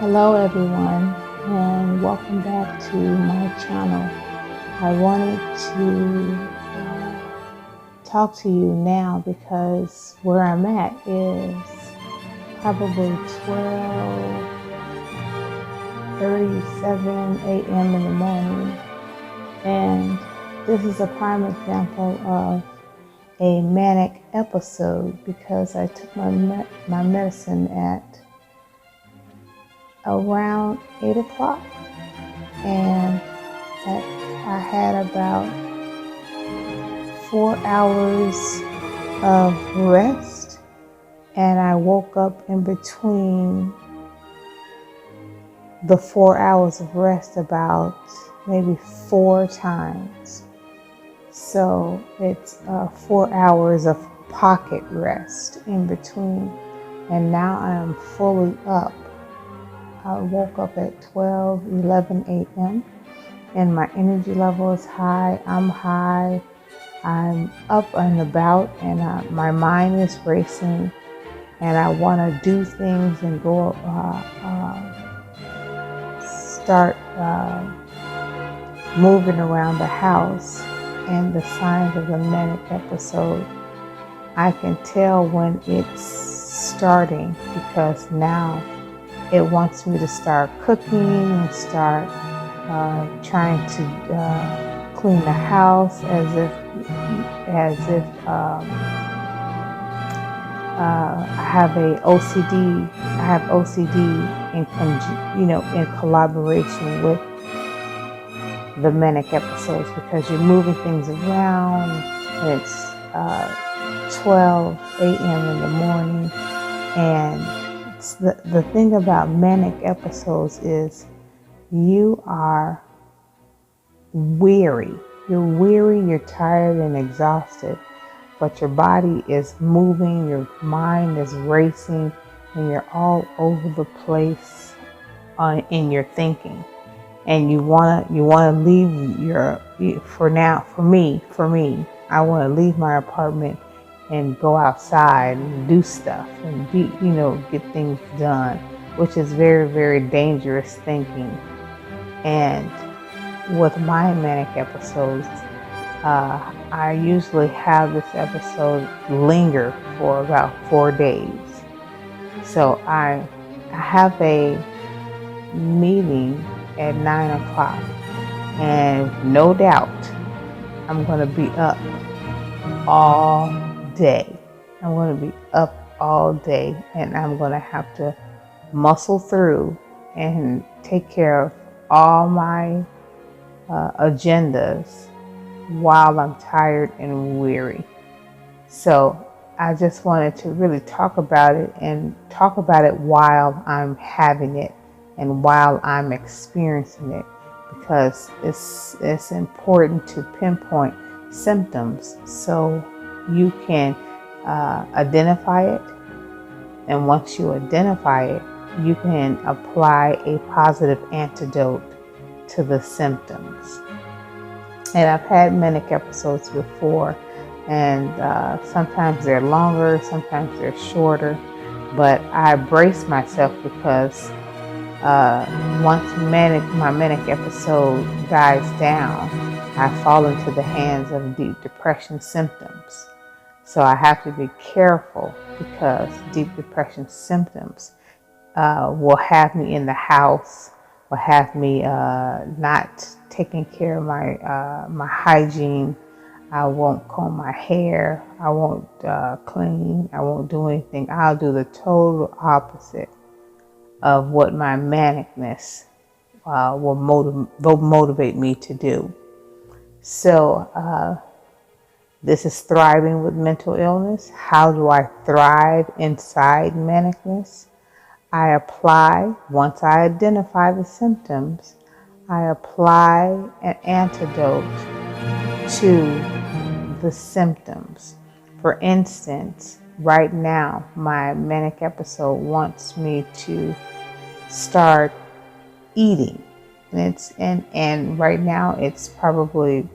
Hello everyone, and welcome back to my channel. I wanted to talk to you now because where I'm at is probably 12:37 a.m. in the morning, and this is a prime example of a manic episode because I took my medicine at around 8 o'clock, and I had about 4 hours of rest, and I woke up in between the 4 hours of rest about maybe 4 times. So it's 4 hours of pocket rest in between, and now I am fully up. I woke up at 12:11 a.m. and my energy level is high. I'm high. I'm up and about, and my mind is racing, and I want to do things and go start moving around the house. And the signs of the manic episode, I can tell when it's starting because now it wants me to start cooking and start trying to clean the house as if I have OCD. I have OCD in collaboration with the manic episodes because you're moving things around. And it's 12 a.m. in the morning, and the thing about manic episodes is you are weary. You're weary, you're tired and exhausted, but your body is moving, your mind is racing, and you're all over the place in your thinking. And you wanna leave for me, I want to leave my apartment and go outside and do stuff and get things done, which is very, very dangerous thinking. And with my manic episodes, I usually have this episode linger for about 4 days. So I have a meeting at 9 o'clock, and no doubt I'm going to be up all day. I'm going to be up all day, and I'm going to have to muscle through and take care of all my agendas while I'm tired and weary. So I just wanted to really talk about it and talk about it while I'm having it and while I'm experiencing it, because it's important to pinpoint symptoms so you can identify it, and once you identify it, you can apply a positive antidote to the symptoms. And I've had manic episodes before, and sometimes they're longer, sometimes they're shorter, but I brace myself because once my manic episode dies down, I fall into the hands of deep depression symptoms. So I have to be careful because deep depression symptoms will have me in the house, will have me not taking care of my hygiene. I won't comb my hair. I won't clean. I won't do anything. I'll do the total opposite of what my manicness will motivate me to do. So this is thriving with mental illness. How do I thrive inside manicness? I apply, once I identify the symptoms, I apply an antidote to the symptoms. For instance, right now, my manic episode wants me to start eating. And right now it's probably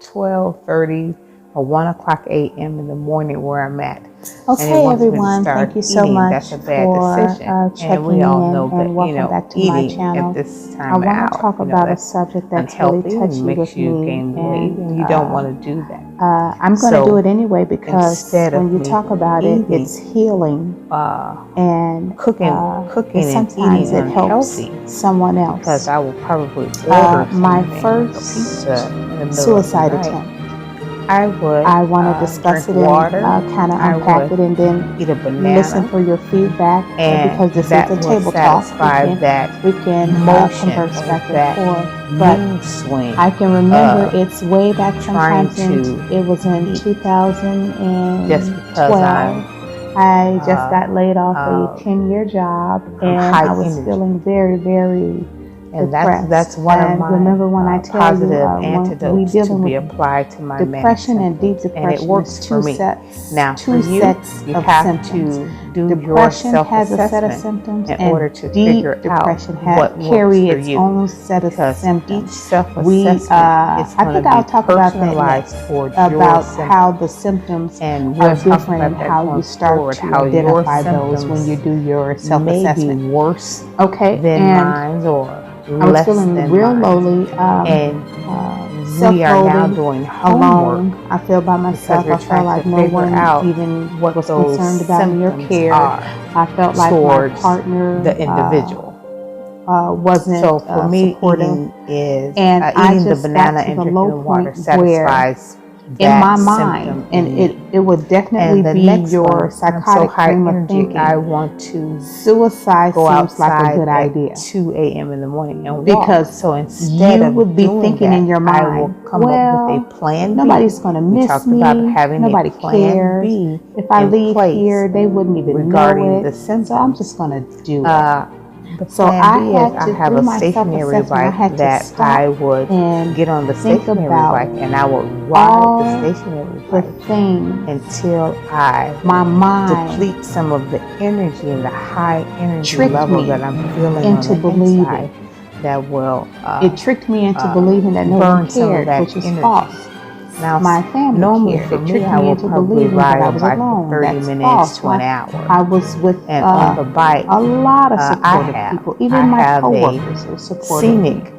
12:30 or 1 o'clock a.m. in the morning where I'm at. Okay, everyone, thank you so much for checking in, and welcome back to my channel. I want to talk about a subject that's really touchy with me, and you don't want to do that. I'm going to do it anyway, because when you talk about it, it's healing, and cooking sometimes and it helps someone else. Because I will probably order my first suicide attempt. I want to discuss it and kind of unpack it, and then eat a banana, listen for your feedback. And because this is a table talk, we can converse back and forth. But swing, I can remember it's way back sometimes it was in 2012. I just got laid off a 10-year job, and I was feeling very, very depressed. That's one of my remember when I tell positive you, antidotes to be applied to my depression and deep depression, and it works is for me. Now, two sets you of have symptoms. to do Depression your has a set of self-assessment symptoms, in order to deep figure depression out what carry works for its you. own set of symptoms. Each self-assessment is I think I'll talk about that next, about how the symptoms are different and how you start to identify those when you do your self-assessment. Maybe worse than mine, or I was feeling real lowly, we are now doing alone. I feel by myself. I felt like no one even was concerned about me or cared. I felt like my partner, the individual, wasn't so for me, supportive. And I just the banana got to and the drinking low the water point where, in my mind, and it would definitely be your psychotic frame of thinking. I want to suicide seems like a good idea. 2 a.m. in the morning and walk. Because so instead you would be thinking in your mind, I will come up with a plan B. Nobody's going to miss me. Nobody cares. If I leave here, they wouldn't even know it. The symptoms. So I'm just going to do it. So I have a stationary bike that I would get on the stationary bike, and I would ride the stationary bike until my mind deplete some of the energy and the high energy level that I'm feeling into on the inside. That will it tricked me into believing that no one cared, which is false. Now, my family normally cared. for me, I will probably ride I was alone. 30 minutes to an hour. I was with and on the bike, a lot of supportive people. Even my coworkers were supportive.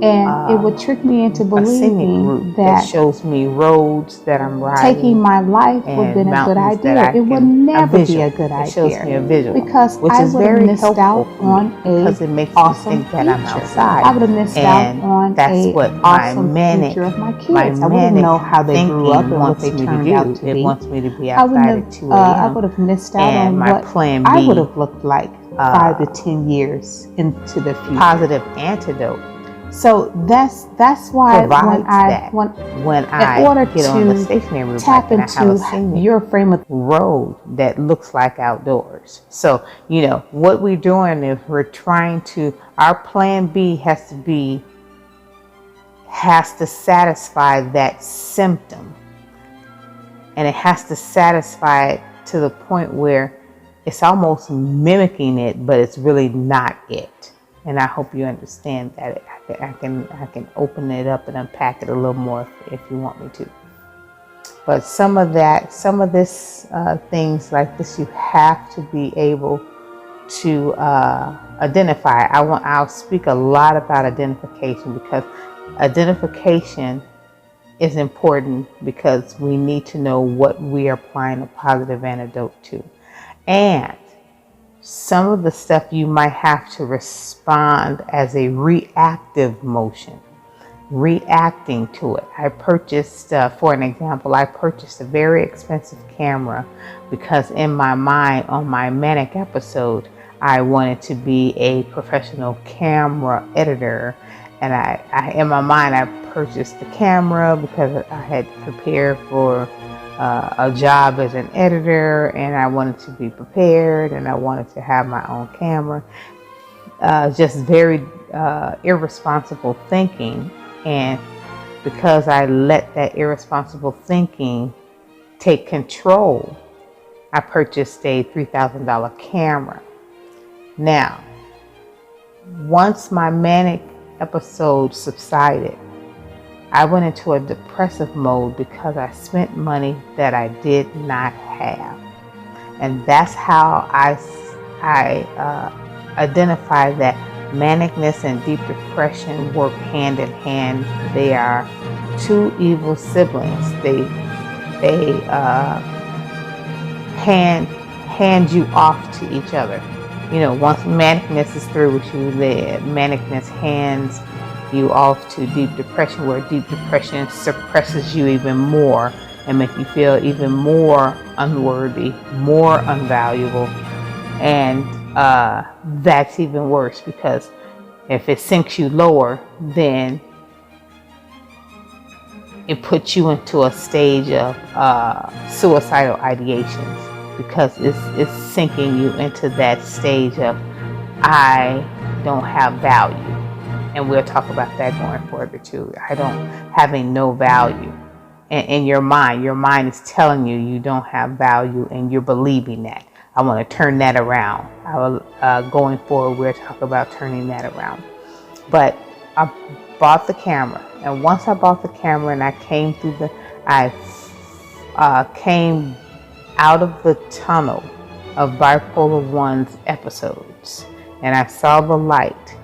And it would trick me into believing that shows me roads that I'm riding. Taking my life would have been a good idea. It would never be a good idea. It shows me a visual, because I would have missed out on a awesome future. I would have missed out on a awesome future of my kids. I wouldn't know how they grew up and what they turned out to be. It wants me to be outside at 2 a.m. I would have missed out on what plan B, I would have looked like 5 to 10 years into the future. Positive antidote. So that's why when I in order get on the stationary tap bike, into your frame of road that looks like outdoors. So what we're doing is we're trying to, our plan B has to satisfy that symptom, and it has to satisfy it to the point where it's almost mimicking it, but it's really not it. And I hope you understand that. I can open it up and unpack it a little more if you want me to. But some of this things like this, you have to be able to identify. I'll speak a lot about identification, because identification is important, because we need to know what we are applying a positive antidote to. And some of the stuff you might have to respond as a reactive motion, reacting to it. I purchased, for an example, I purchased a very expensive camera because in my mind, on my manic episode, I wanted to be a professional camera editor. And I in my mind, I purchased the camera because I had prepared for a job as an editor, and I wanted to be prepared, and I wanted to have my own camera. Just very irresponsible thinking. And because I let that irresponsible thinking take control, I purchased a $3,000 camera. Now, once my manic episode subsided, I went into a depressive mode because I spent money that I did not have. And that's how I identify that manicness and deep depression work hand in hand. They are two evil siblings. They hand you off to each other. Once manicness is through with you, the manicness hands you off to deep depression, where deep depression suppresses you even more and make you feel even more unworthy, more unvaluable. And that's even worse, because if it sinks you lower, then it puts you into a stage of suicidal ideations, because it's sinking you into that stage of, I don't have value. And we'll talk about that going further too. Having no value. And in your mind is telling you you don't have value, and you're believing that. I want to turn that around. Going forward, we'll talk about turning that around. But I bought the camera, and once I bought the camera and I came came out of the tunnel of Bipolar 1's episodes, and I saw the light,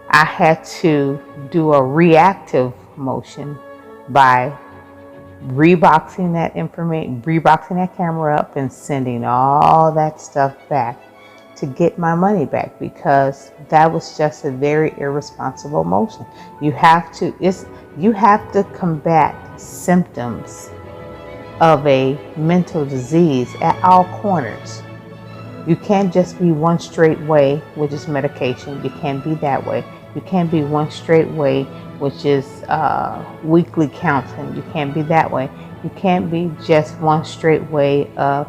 I had to do a reactive motion by reboxing that camera up and sending all that stuff back to get my money back, because that was just a very irresponsible motion. You have to combat symptoms of a mental disease at all corners. You can't just be one straight way, which is medication. You can't be that way. You can't be one straight way, which is weekly counseling. You can't be that way. You can't be just one straight way of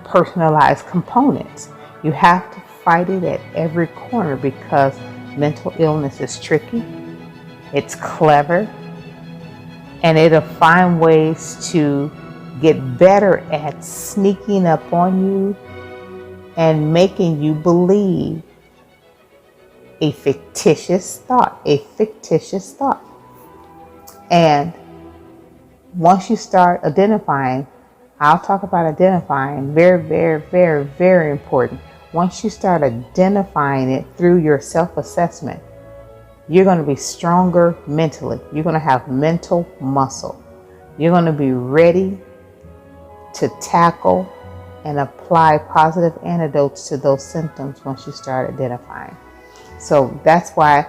personalized components. You have to fight it at every corner, because mental illness is tricky, it's clever, and it'll find ways to get better at sneaking up on you and making you believe a fictitious thought. And once you start identifying, I'll talk about identifying, very, very, very, very important. Once you start identifying it through your self-assessment, you're going to be stronger mentally. You're going to have mental muscle. You're going to be ready to tackle and apply positive antidotes to those symptoms once you start identifying. So that's why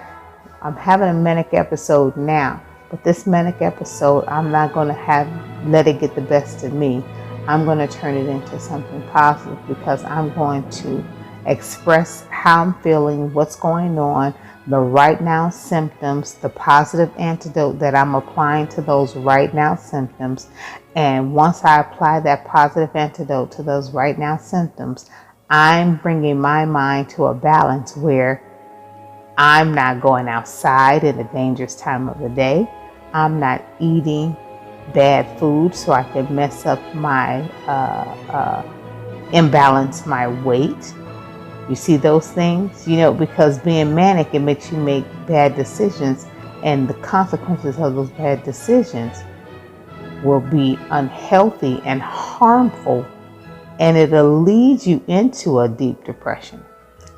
I'm having a manic episode now. But this manic episode, I'm not going to let it get the best of me. I'm going to turn it into something positive, because I'm going to express how I'm feeling, what's going on, the right now symptoms, the positive antidote that I'm applying to those right now symptoms. And once I apply that positive antidote to those right now symptoms, I'm bringing my mind to a balance where I'm not going outside in a dangerous time of the day. I'm not eating bad food so I can mess up my, imbalance my weight. You see those things? Because being manic, it makes you make bad decisions, and the consequences of those bad decisions will be unhealthy and harmful, and it'll lead you into a deep depression.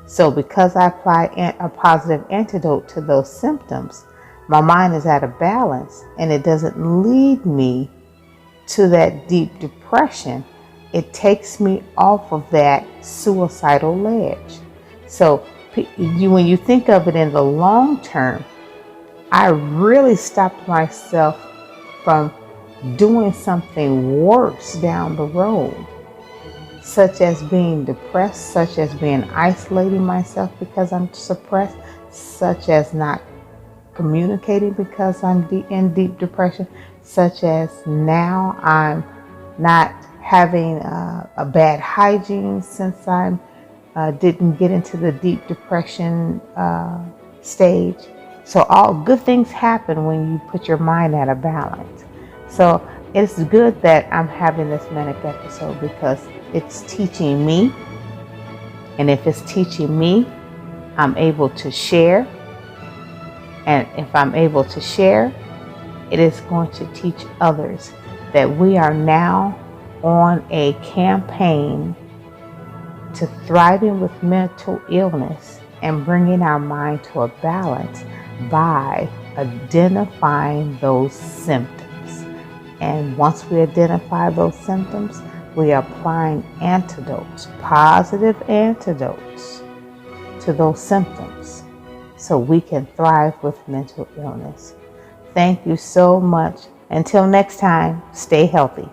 So because I apply a positive antidote to those symptoms, my mind is at a balance, and it doesn't lead me to that deep depression. It takes me off of that suicidal ledge. So when you think of it in the long term, I really stopped myself from doing something worse down the road, such as being depressed, such as being isolating myself because I'm suppressed, such as not communicating because I'm in deep depression, such as now I'm not having a bad hygiene since I didn't get into the deep depression stage. So all good things happen when you put your mind at a balance. So it's good that I'm having this manic episode, because it's teaching me. And if it's teaching me, I'm able to share And if I'm able to share, it is going to teach others that we are now on a campaign to thriving with mental illness and bringing our mind to a balance by identifying those symptoms. And once we identify those symptoms, we are applying antidotes, positive antidotes to those symptoms so we can thrive with mental illness. Thank you so much. Until next time, stay healthy.